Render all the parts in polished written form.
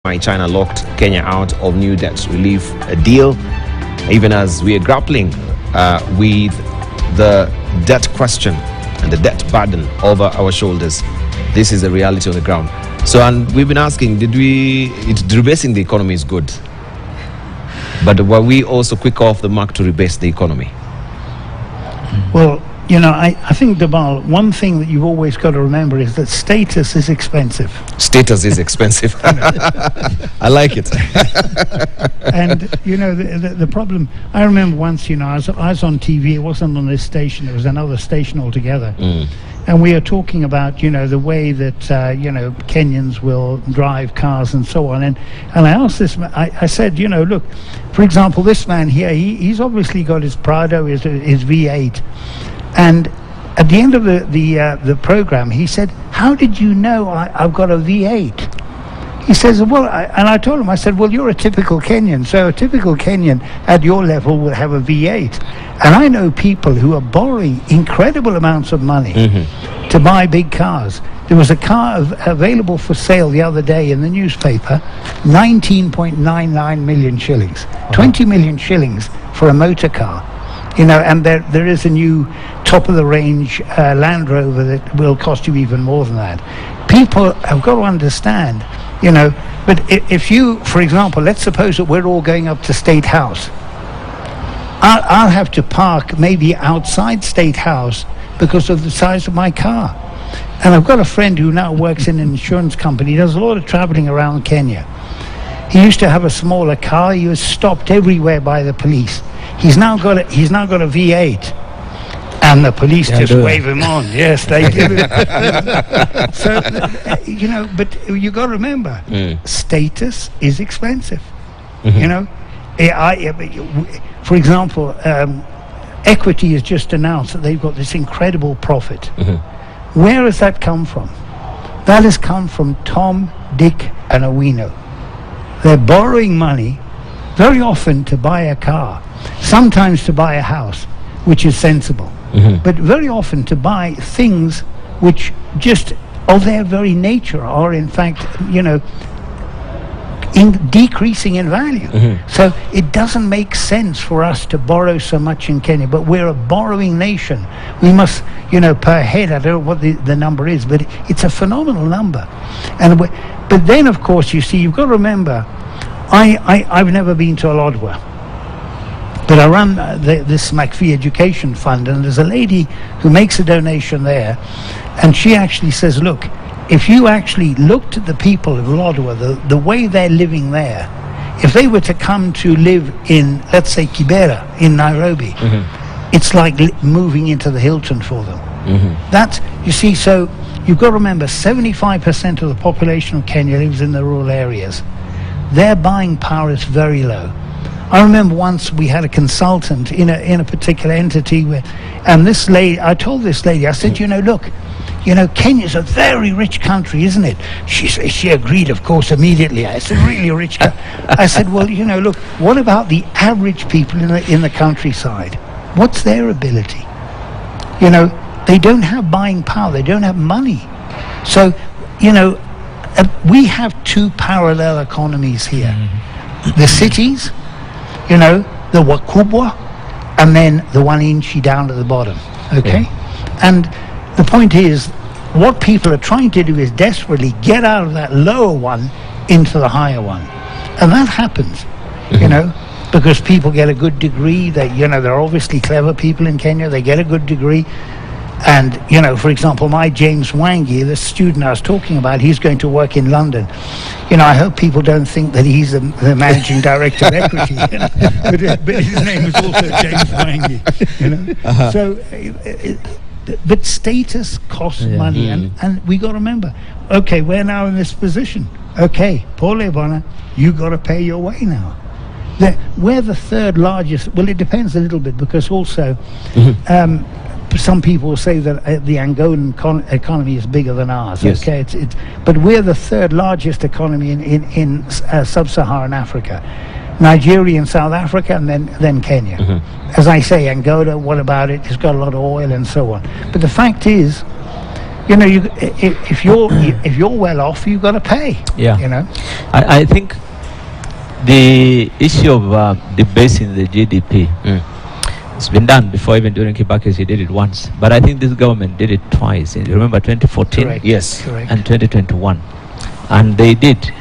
why China locked Kenya out of new debt relief deal, even as we are grappling with the debt question and the debt burden over our shoulders. This is the reality on the ground. So, and we've been asking, rebasing the economy is good, but were we also quick off the mark to rebase the economy? Well, I think, Dabal, one thing that you've always got to remember is that status is expensive. Status is expensive. I like it. And, the problem, I remember once, I was on TV, it wasn't on this station, it was another station altogether. And we are talking about, the way that, Kenyans will drive cars and so on. And I asked this man, I said, look, for example, this man here, he's obviously got his Prado, his V8. And at the end of the program, he said, "How did you know I've got a V8?" He says, "Well," and I told him, I said, "Well, you're a typical Kenyan, so a typical Kenyan at your level will have a V8." And I know people who are borrowing incredible amounts of money to buy big cars. There was a car available for sale the other day in the newspaper, 19.99 million shillings, 20 million shillings for a motor car. And there is a new top-of-the-range Land Rover that will cost you even more than that. People have got to understand, but if you, for example, let's suppose that we're all going up to State House. I'll have to park maybe outside State House because of the size of my car. And I've got a friend who now works in an insurance company. He does a lot of traveling around Kenya. He used to have a smaller car. He was stopped everywhere by the police. He's now got a V8, and the police just wave him on. Yes, they do. So, but you got to remember, status is expensive. For example, Equity has just announced that they've got this incredible profit. Where has that come from? That has come from Tom, Dick, and Owino. They're borrowing money very often to buy a car, sometimes to buy a house, which is sensible, but very often to buy things which just of their very nature are in fact, decreasing in value. So it doesn't make sense for us to borrow so much in Kenya, but we're a borrowing nation. We must, per head, I don't know what the number is, but it's a phenomenal number. But then, of course, you see, you've got to remember, I've never been to Lodwar, but I run this McPhee Education Fund, and there's a lady who makes a donation there, and she actually says, look, if you actually looked at the people of Lodwar, the way they're living there, if they were to come to live in, let's say, Kibera in Nairobi, it's like moving into the Hilton for them. That's, you see, so you've got to remember, 75% of the population of Kenya lives in the rural areas. Their buying power is very low. I remember once we had a consultant in a particular entity and this lady, I told this lady, I said, look, Kenya's a very rich country, isn't it? She agreed, of course, immediately. I said, really rich country. I said, well, look, what about the average people in the countryside? What's their ability? They don't have buying power. They don't have money. So, we have two parallel economies here. The cities, the Wakubwa, and then the Wananchi down at the bottom, okay? And the point is, what people are trying to do is desperately get out of that lower one into the higher one. And that happens, because people get a good degree. They're obviously clever people in Kenya. They get a good degree. And, for example, my James Wangi, the student I was talking about, he's going to work in London. I hope people don't think that he's the managing director of Equity, but his name is also James Wangi, So, but status costs money, and we got to remember, okay, we're now in this position. Okay, Paul Ebona, you got to pay your way now. We're the third largest, well, it depends a little bit, because also, some people will say that the Angolan economy is bigger than ours. Yes. Okay, but we're the third largest economy in sub-Saharan Africa. Nigeria and South Africa, and then Kenya. As I say, Angola, what about it? It's got a lot of oil and so on. But the fact is, you know, if you're well off, you've got to pay. Yeah. You know. I think the issue of debasing the GDP, it's been done before. Even during Kibaki, he did it once. But I think this government did it twice. You remember 2014 Correct. Yes. Correct. and 2021. And they did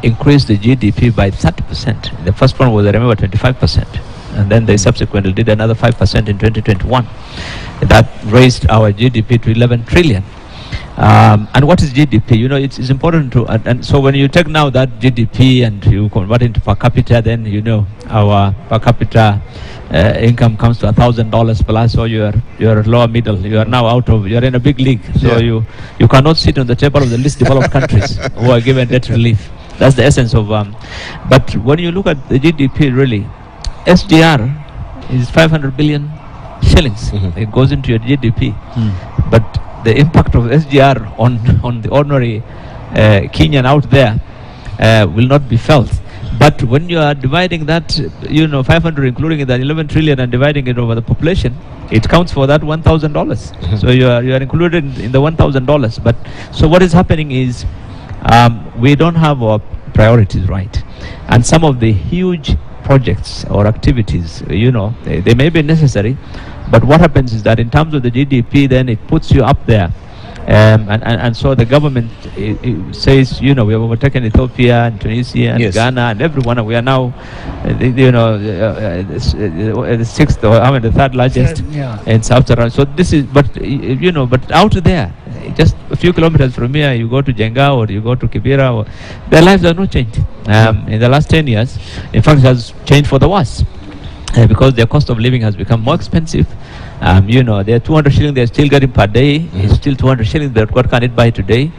increase the GDP by 30%. The first one was, I remember, 25%. And then they subsequently did another 5% in 2021. That raised our GDP to 11 trillion. And what is GDP? You know, it's important to, and so when you take now that GDP and you convert it into per capita, then you know our per capita income comes to $1,000 plus, so you're lower middle. You are now you're in a big league. So you cannot sit on the table of the least developed countries who are given debt relief. That's the essence of, but when you look at the GDP really, SGR is 500 billion shillings. It goes into your GDP. But the impact of SGR on the ordinary Kenyan out there will not be felt. But when you are dividing that, 500, including that 11 trillion, and dividing it over the population, it counts for that $1,000. So you are included in the $1,000. But so what is happening is we don't have our priorities right, and some of the huge projects or activities, they may be necessary, but what happens is that in terms of the GDP, then it puts you up there. And so the government it says, we have overtaken Ethiopia and Tunisia and Ghana and everyone, and we are now, the sixth or the third largest in South Sudan. So this is, but out there, just a few kilometers from here, you go to Jenga or you go to Kibera, their lives are not changed in the last 10 years. In fact, it has changed for the worse. Because their cost of living has become more expensive. They're 200 shillings they're still getting per day. It's still 200 shillings, but what can it buy today?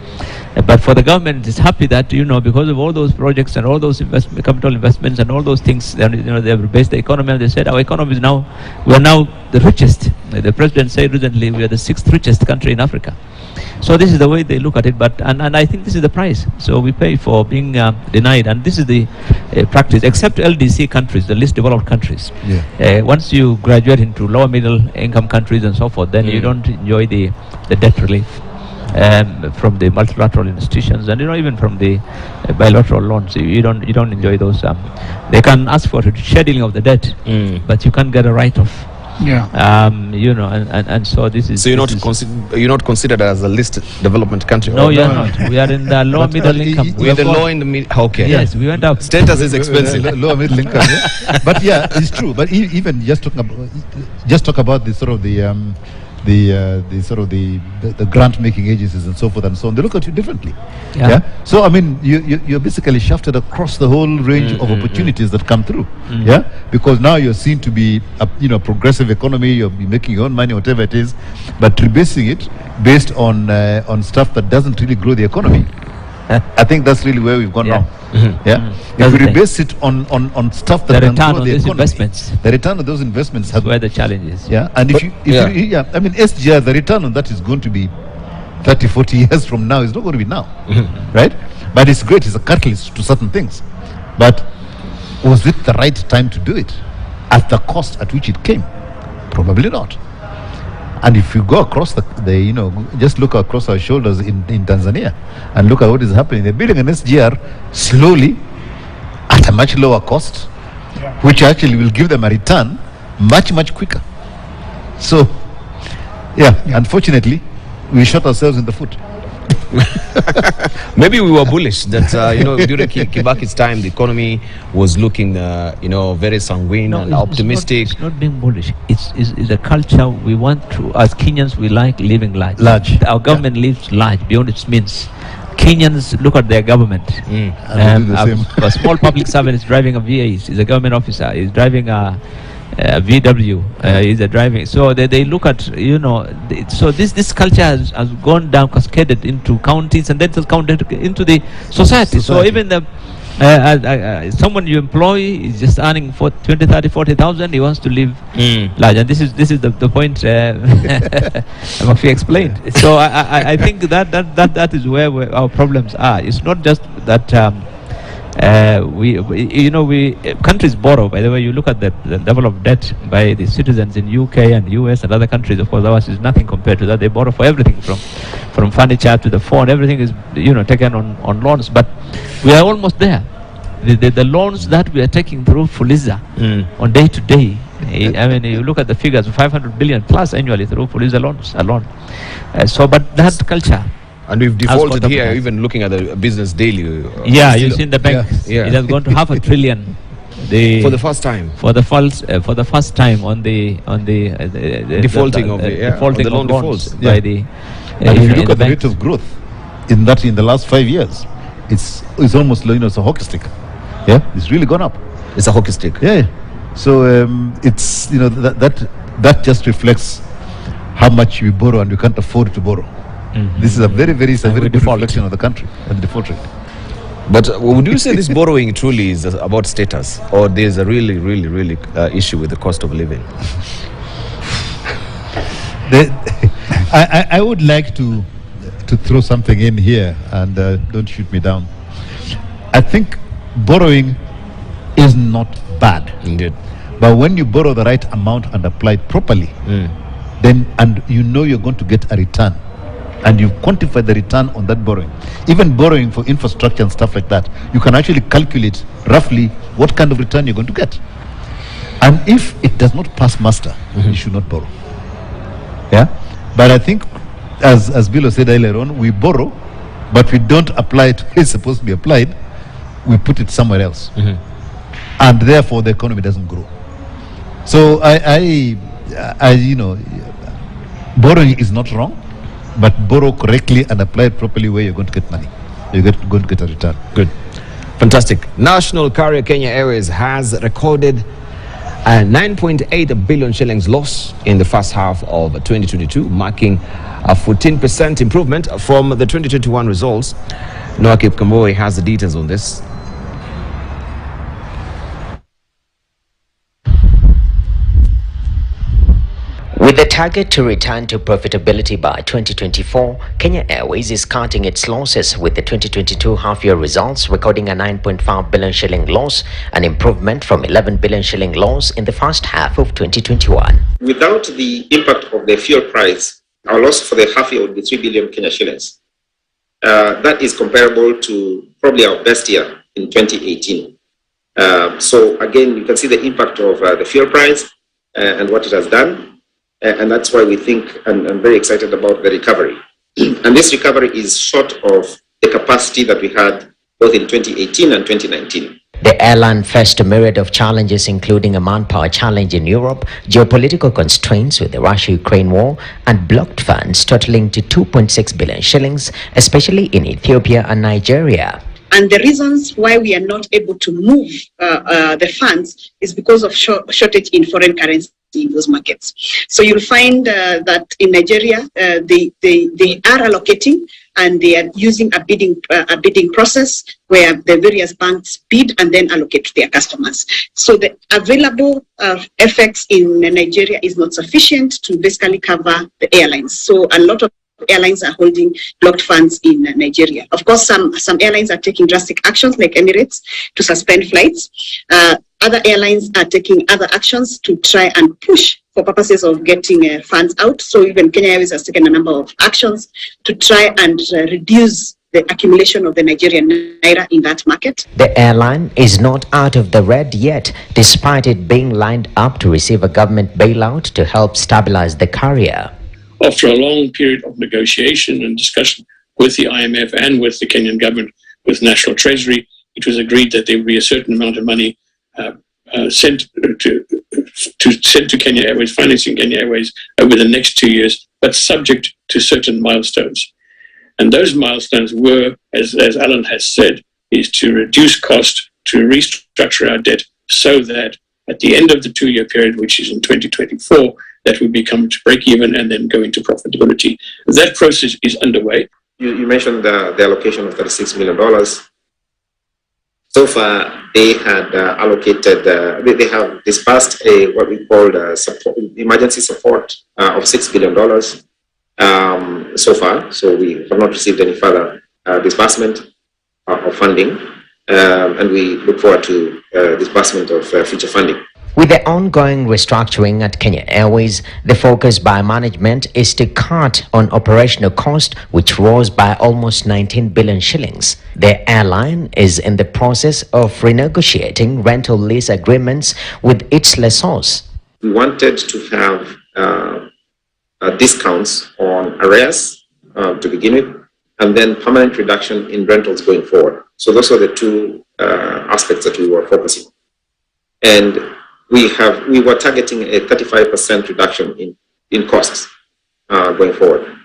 But for the government, it's happy that, because of all those projects and all those capital investments and all those things, they've based the economy, and they said our economy is now, we are now the richest. The president said recently, we are the 6th richest country in Africa. So this is the way they look at it, but and I think this is the price. So we pay for being denied, and this is the practice, except LDC countries, the least developed countries. Once you graduate into lower middle income countries and so forth, then you don't enjoy the debt relief from the multilateral institutions, and even from the bilateral loans. You don't enjoy those. They can ask for scheduling of the debt, but you can't get a write-off. And so this is. So you're not considered as a least development country. No, you're not. We are in the low middle income. We are the low in the middle. Okay. Yes, we went up. Status is expensive. Low middle income. But yeah, it's true. But even just talk about the sort of the grant making agencies and so forth and so on. They look at you differently. So I mean, you're basically shafted across the whole range of opportunities that come through. Because now you're seen to be a progressive economy. You're making your own money, whatever it is, but rebasing it based on stuff that doesn't really grow the economy. I think that's really where we've gone wrong. If we rebase it on stuff that can grow the economy, investments, the return of those investments has where the challenge is. And if you I mean, SGR, the return on that is going to be 30, 40 years from now. It's not going to be now, right? But it's great. It's a catalyst to certain things. But was it the right time to do it at the cost at which it came? Probably not. And if you go across just look across our shoulders in Tanzania and look at what is happening. They're building an SGR slowly at a much lower cost, which actually will give them a return much, much quicker. So, unfortunately, we shot ourselves in the foot. Maybe we were bullish that during Kibaki's time the economy was looking very sanguine and optimistic. It's not being bullish. It's a culture we want to. As Kenyans, we like living large. Our government lives large beyond its means. Kenyans look at their government. A small public servant is driving a VA. He's a government officer. He's driving a VW is a driving. So they look at so this culture has gone down, cascaded into counties, and then it's counted into the society. So even the someone you employ is just earning 20, 30, 40,000. He wants to live large, and this is the point Mafi explained. So I think that is where our problems are. It's not just that Countries borrow. By the way, you look at the level of debt by the citizens in UK and US and other countries. Of course, ours is nothing compared to that. They borrow for everything, from furniture to the phone. Everything is taken on loans. But we are almost there. The loans that we are taking through Fuliza on day to day. I mean, you look at the figures, 500 billion plus annually through Fuliza loans alone. But that culture. And we've defaulted here, even looking at the business daily. You've seen the bank. Yeah. It has gone to $500 billion. For the first time. For the first time on the defaulting of the loan defaults by the. And if you look at the rate of growth in the last 5 years, it's almost it's a hockey stick. Yeah, it's really gone up. It's a hockey stick. Yeah. So it's that just reflects how much we borrow and we can't afford to borrow. This is a very good reflection of the country and the default rate. But would you say this borrowing truly is about status, or there's a really issue with the cost of living? I would like to throw something in here, and don't shoot me down. I think borrowing is not bad. Indeed. But when you borrow the right amount and apply it properly, then you're going to get a return. And you quantify the return on that borrowing. Even borrowing for infrastructure and stuff like that, you can actually calculate roughly what kind of return you're going to get. And if it does not pass muster, you should not borrow. Yeah? But I think, as Bilo said earlier on, we borrow, but we don't apply it where it's supposed to be applied. We put it somewhere else. And therefore the economy doesn't grow. So borrowing is not wrong, but borrow correctly and apply it properly where you're going to get money. You're going to get a return. Good. Fantastic. National carrier Kenya Airways has recorded a 9.8 billion shillings loss in the first half of 2022, marking a 14% improvement from the 2021 results. Noah Kipkemboi has the details on this. With the target to return to profitability by 2024, Kenya Airways is cutting its losses, with the 2022 half-year results recording a 9.5 billion shilling loss, an improvement from 11 billion shilling loss in the first half of 2021. Without the impact of the fuel price, our loss for the half year would be 3 billion Kenya shillings. That is comparable to probably our best year in 2018. So again, you can see the impact of the fuel price and what it has done. And that's why we think and I'm very excited about the recovery. And this recovery is short of the capacity that we had both in 2018 and 2019. The airline faced a myriad of challenges, including a manpower challenge in Europe, geopolitical constraints with the Russia-Ukraine war, and blocked funds totaling to 2.6 billion shillings, especially in Ethiopia and Nigeria. And the reasons why we are not able to move the funds is because of shortage in foreign currency in those markets. So you'll find that in Nigeria, they are allocating, and they are using a bidding process where the various banks bid and then allocate to their customers. So the available FX in Nigeria is not sufficient to basically cover the airlines. So a lot of airlines are holding blocked funds in Nigeria. Of course, some airlines are taking drastic actions, like Emirates, to suspend flights. Other airlines are taking other actions to try and push for purposes of getting funds out. So even Kenya Airways has taken a number of actions to try and reduce the accumulation of the Nigerian naira in that market. The airline is not out of the red yet, despite it being lined up to receive a government bailout to help stabilize the carrier. After a long period of negotiation and discussion with the IMF and with the Kenyan government, with National Treasury, it was agreed that there would be a certain amount of money sent to Kenya Airways, financing Kenya Airways over the next 2 years, but subject to certain milestones. And those milestones were, as Alan has said, is to reduce cost, to restructure our debt so that at the end of the 2-year period, which is in 2024, that we become to break even and then go into profitability. That process is underway. You mentioned the allocation of $36 million. So far, they had allocated, they have disbursed what we called emergency support of $6 billion so far. So we have not received any further disbursement of funding. and we look forward to disbursement of future funding. With the ongoing restructuring at Kenya Airways, the focus by management is to cut on operational cost, which rose by almost 19 billion shillings. The airline is in the process of renegotiating rental lease agreements with its lessors. We wanted to have discounts on arrears to begin with, and then permanent reduction in rentals going forward. So those are the two aspects that we were focusing. And we were targeting a 35% reduction in costs going forward.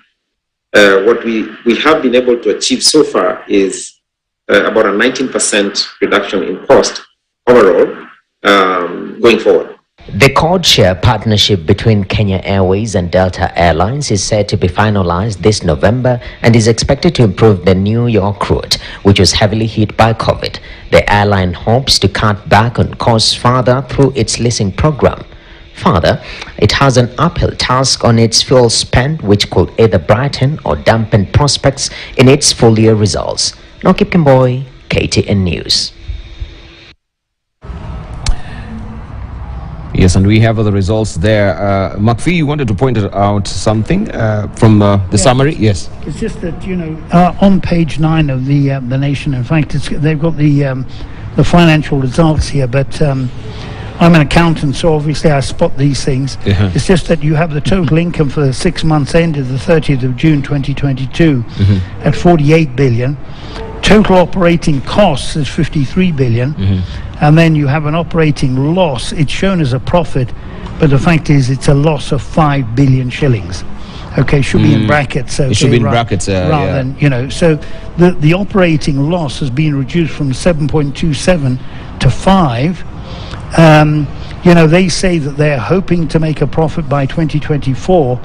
What we have been able to achieve so far is about a 19% reduction in cost overall going forward. The code-share partnership between Kenya Airways and Delta Airlines is set to be finalized this November and is expected to improve the New York route, which was heavily hit by COVID. The airline hopes to cut back on costs further through its leasing program. Further, it has an uphill task on its fuel spend, which could either brighten or dampen prospects in its full-year results. Nokip Kimboy, KTN News. Yes, and we have other results there. McPhee, you wanted to point out something from the summary? Yes. It's just that, on page 9 of the Nation, in fact, they've got the financial results here, but I'm an accountant, so obviously I spot these things. Uh-huh. It's just that you have the total income for the 6 months ended the 30th of June 2022 at 48 billion. Total operating costs is 53 billion. And then you have an operating loss. It's shown as a profit, but the fact is it's a loss of 5 billion shillings. Okay, should be in brackets. Okay, It should be in brackets, rather than, so the operating loss has been reduced from 7.27 to 5. They say that they're hoping to make a profit by 2024.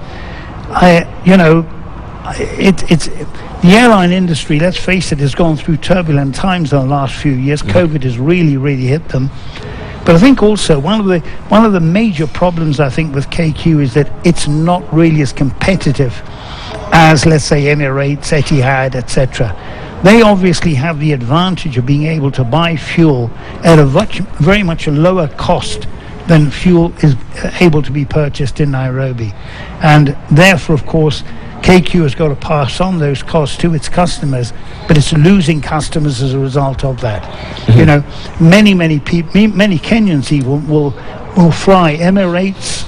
It's the airline industry, let's face it, has gone through turbulent times in the last few years. COVID has really hit them. But I think also one of the major problems I think with KQ is that it's not really as competitive as, let's say, Emirates, Etihad, etc. They obviously have the advantage of being able to buy fuel at a very much a lower cost than fuel is able to be purchased in Nairobi. And therefore, of course, KQ has got to pass on those costs to its customers, but it's losing customers as a result of that. Many Kenyans even will fly Emirates,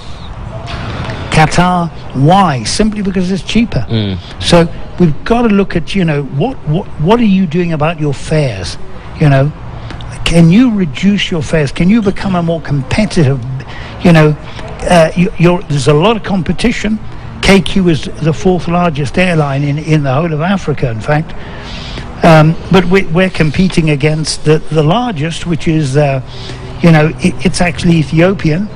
Qatar. Why? Simply because it's cheaper. So we've got to look at what are you doing about your fares? Can you reduce your fares? Can you become a more competitive? There's a lot of competition. KQ is the 4th largest airline in the whole of Africa, in fact. But we're competing against the largest, which is, it's actually Ethiopian.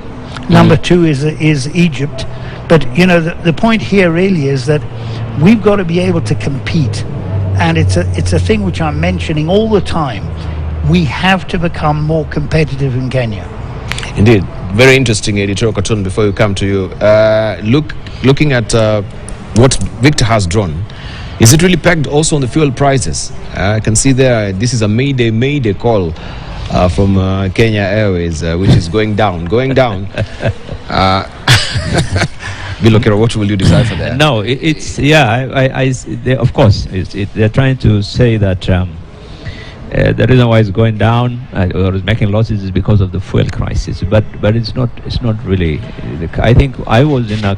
Number 2 is Egypt. But, the point here really is that we've got to be able to compete. And it's a thing which I'm mentioning all the time. We have to become more competitive in Kenya. Indeed. Very interesting, Editor Okatun, before we come to you. Looking at what Victor has drawn, is it really pegged also on the fuel prices? I can see there, this is a mayday call from Kenya Airways, which is going down. Bilokero, what will you decipher there? No, of course, they're trying to say that the reason why it's going down or is making losses is because of the fuel crisis. But it's not really. I think I was in a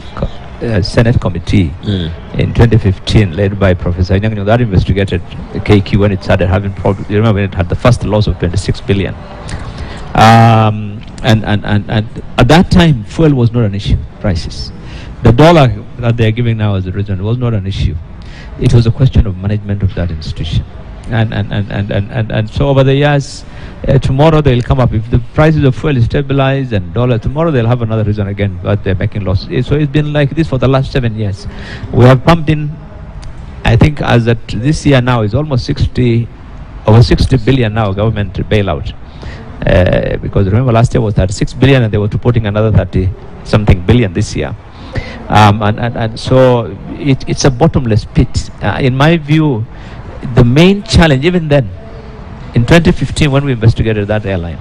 Senate committee in 2015, led by Professor Nyang'nyong, that investigated the KQ when it started having problems. You remember when it had the first loss of 26 billion. And at that time, fuel was not an issue. Prices, the dollar that they are giving now as a reason was not an issue. It was a question of management of that institution. And so over the years, tomorrow they'll come up. If the prices of fuel is stabilized and dollar, tomorrow they'll have another reason again, but they're making losses. So it's been like this for the last 7 years. We have pumped in, I think as at this year now is almost over 60 billion now government bailout. Because remember last year was 36 billion and they were reporting another 30 something billion this year. And so it's a bottomless pit. In my view, the main challenge, even then, in 2015 when we investigated that airline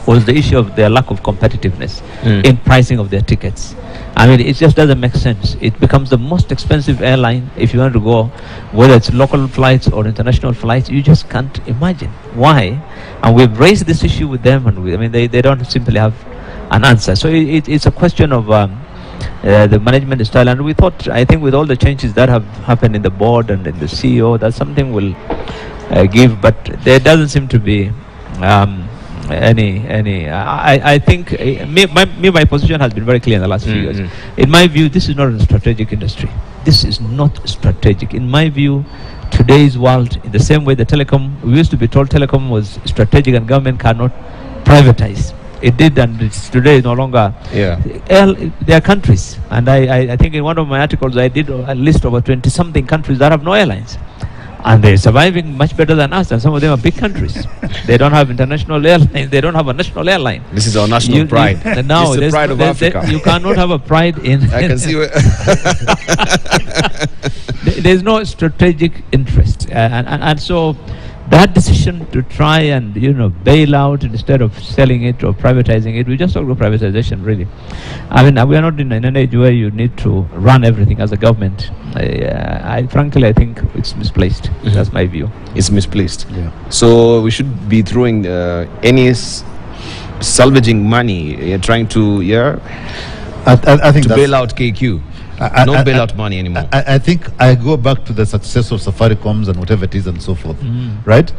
was the issue of their lack of competitiveness in pricing of their tickets. I mean, it just doesn't make sense. It becomes the most expensive airline if you want to go, whether it's local flights or international flights. You just can't imagine why. And we've raised this issue with them, and they don't simply have an answer. So it's a question of the management style. And we thought, I think with all the changes that have happened in the board and in the CEO, that something will give, but there doesn't seem to be I think my position has been very clear in the last few years. In my view, this is not a strategic industry. This is not strategic. In my view, today's world, in the same way the telecom, we used to be told telecom was strategic and government cannot privatize. It did, and it's today no longer. There are countries, and I think in one of my articles I did a list over 20-something countries that have no airlines. And they're surviving much better than us, and some of them are big countries. They don't have international airlines. They don't have a national airline. This is our national pride. No, this is the pride of Africa. You cannot have a pride in. I can see where There's no strategic interest, and so that decision to try and bail out instead of selling it or privatizing it, we just talk about privatization really. I mean, we are not in an age where you need to run everything as a government. Frankly, I think it's misplaced. That's my view. It's misplaced. So we should be throwing any salvaging money, trying to I think to bail out KQ. No bailout money anymore. I think I go back to the success of Safaricom's and whatever it is and so forth, right?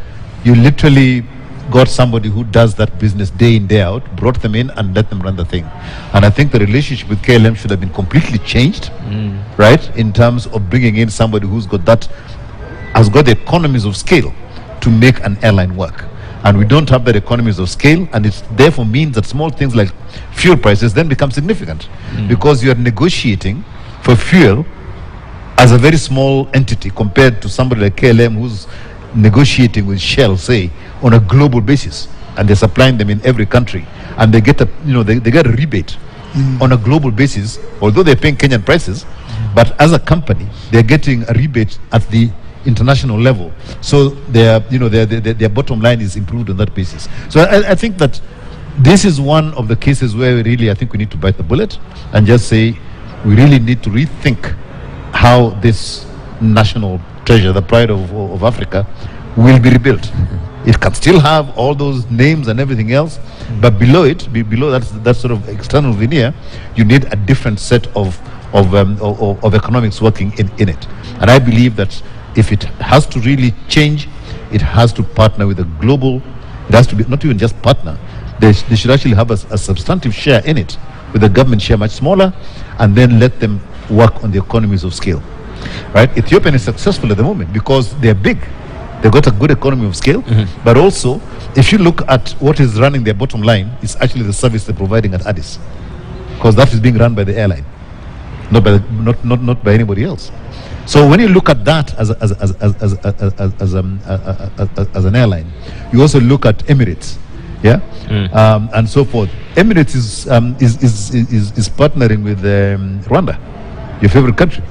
You literally got somebody who does that business day in, day out, brought them in and let them run the thing. And I think the relationship with KLM should have been completely changed, right? In terms of bringing in somebody who's got has got the economies of scale to make an airline work. And we don't have that economies of scale, and it therefore means that small things like fuel prices then become significant because you are negotiating for fuel as a very small entity compared to somebody like KLM who's negotiating with Shell, say, on a global basis, and they're supplying them in every country, and they get they get a rebate on a global basis, although they're paying Kenyan prices, but as a company they're getting a rebate at the international level, so their bottom line is improved on that basis. So I think that this is one of the cases where I think we need to bite the bullet and just say we really need to rethink how this national treasure, the pride of Africa, will be rebuilt. It can still have all those names and everything else, but below that sort of external veneer, you need a different set of economics working in it. And I believe that if it has to really change, it has to partner with a global. It has to be not even just partner. They should actually have a substantive share in it, with the government share much smaller, and then let them work on the economies of scale. Right? Ethiopian is successful at the moment because they're big. They've got a good economy of scale, but also, if you look at what is running their bottom line, it's actually the service they're providing at Addis, because that is being run by the airline, not by anybody else. So when you look at that as an airline, you also look at Emirates, and so forth. Emirates is partnering with Rwanda, your favorite country,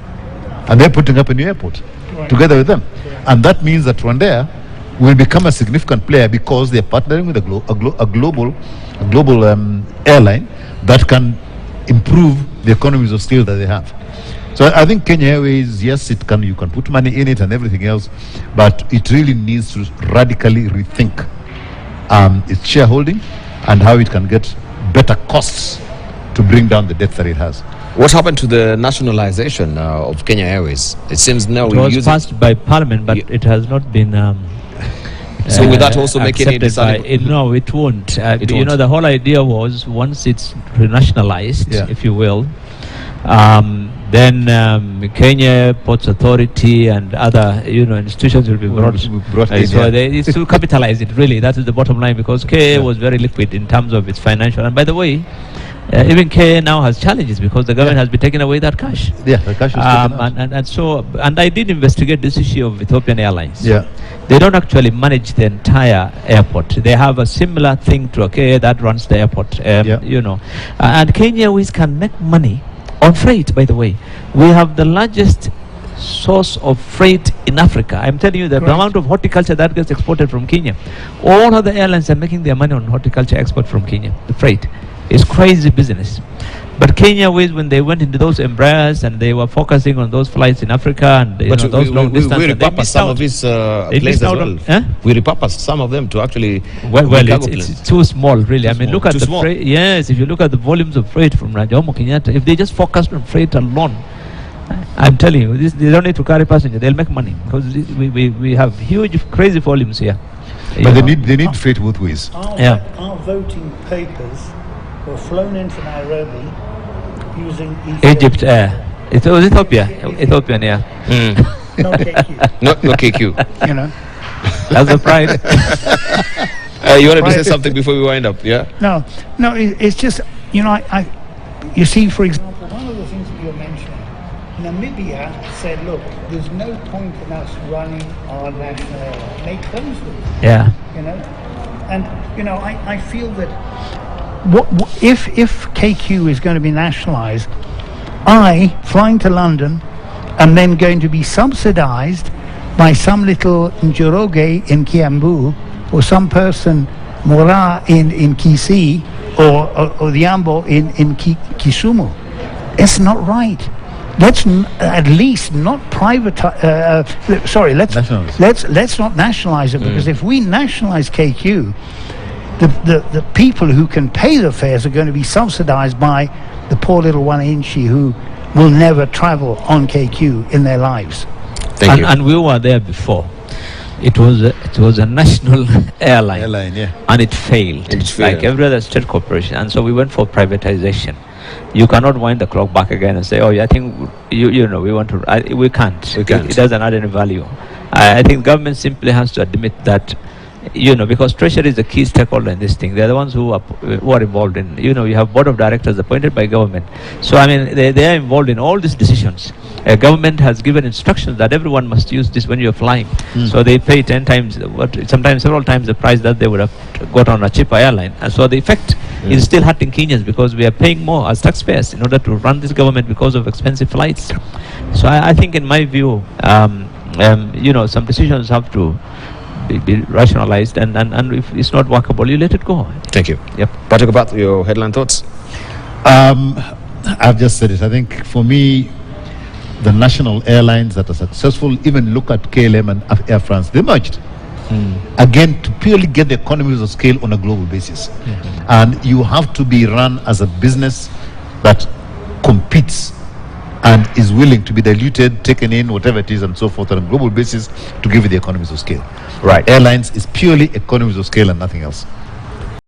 and they're putting up a new airport together with them, and that means that Rwanda will become a significant player because they're partnering with a global airline that can improve the economies of scale that they have. So I think Kenya Airways, yes, you can put money in it and everything else, but it really needs to radically rethink its shareholding and how it can get better costs to bring down the debt that it has. What happened to the nationalization of Kenya Airways? It seems now it was passed by Parliament, but it has not been. So will that also make it no, it won't. The whole idea was once it's renationalized, if you will, then Kenya Ports Authority and other institutions will be brought in. So they still capitalize it, really. That is the bottom line, because KA was very liquid in terms of its financial. And by the way, even KA now has challenges because the government has been taking away that cash. Yeah, the cash is taken out. And I did investigate this issue of Ethiopian Airlines. Yeah. They don't actually manage the entire airport. They have a similar thing to a KA that runs the airport. And Kenya Airways can make money on freight, by the way. We have the largest source of freight in Africa. I'm telling you that the Correct. amount of horticulture that gets exported from Kenya, all other airlines are making their money on horticulture export from Kenya. The freight is crazy business. But Kenya Airways, when they went into those Embraers and they were focusing on those flights in Africa and But those long we distance, and they repurposed missed some out. of these They planes missed as out well. on- huh? We repurposed some of them to actually Well, be cargo it's planes. too small, really. I mean, small. look at Too the small. freight. Yes, if you look at the volumes of freight from Jomo Kenyatta, if they just focused on freight alone, I'm telling you, they don't need to carry passenger. They'll make money because we have huge, crazy volumes here. But they need freight both ways. Yeah. Our voting papers were flown into Nairobi using Egypt Air. It was Ethiopia. Ethiopian, yeah. No KQ, No KQ. you know. That's the pride. You wanted to say Private- something before we wind up, yeah? No, it's just, you know, you see, for example, one of the things that you're mentioning, Namibia said, look, there's no point in us running our national airline. They closed it, Yeah. you know. And, you know, I feel that if KQ is going to be nationalized, I, flying to London, am then going to be subsidized by some little Njoroge in Kiambu, or some person, Mora in Kisii, or the Ambo in Kisumu. It's not right. Let's at least not privatize. Let's not nationalize it, because if we nationalize KQ, the people who can pay the fares are going to be subsidized by the poor little 1-inchy who will never travel on KQ in their lives. Thank you. And we were there before. It was a national airline, yeah. and it failed. It failed. Like every other state corporation, and so we went for privatization. You cannot wind the clock back again and say, "Oh, yeah, I think you know we want to." We can't. We can't. It doesn't add any value. I think government simply has to admit that, you know, because Treasury is a key stakeholder in this thing. They're the ones who are involved in. You know, you have board of directors appointed by government. So I mean, they are involved in all these decisions. Government has given instructions that everyone must use this when you're flying. So they pay 10 times, sometimes several times the price that they would have got on a cheaper airline. And so the effect is still hurting Kenyans, because we are paying more as taxpayers in order to run this government because of expensive flights. So I think, in my view, you know, some decisions have to be rationalized, and if it's not workable, you let it go. Thank you. Yep. Patrick, about your headline thoughts? I've just said it. I think for me, the national airlines that are successful, even look at KLM and Air France, they merged. Again, to purely get the economies of scale on a global basis. And you have to be run as a business that competes and is willing to be diluted, taken in, whatever it is, and so forth on a global basis to give you the economies of scale. Right. Airlines is purely economies of scale and nothing else.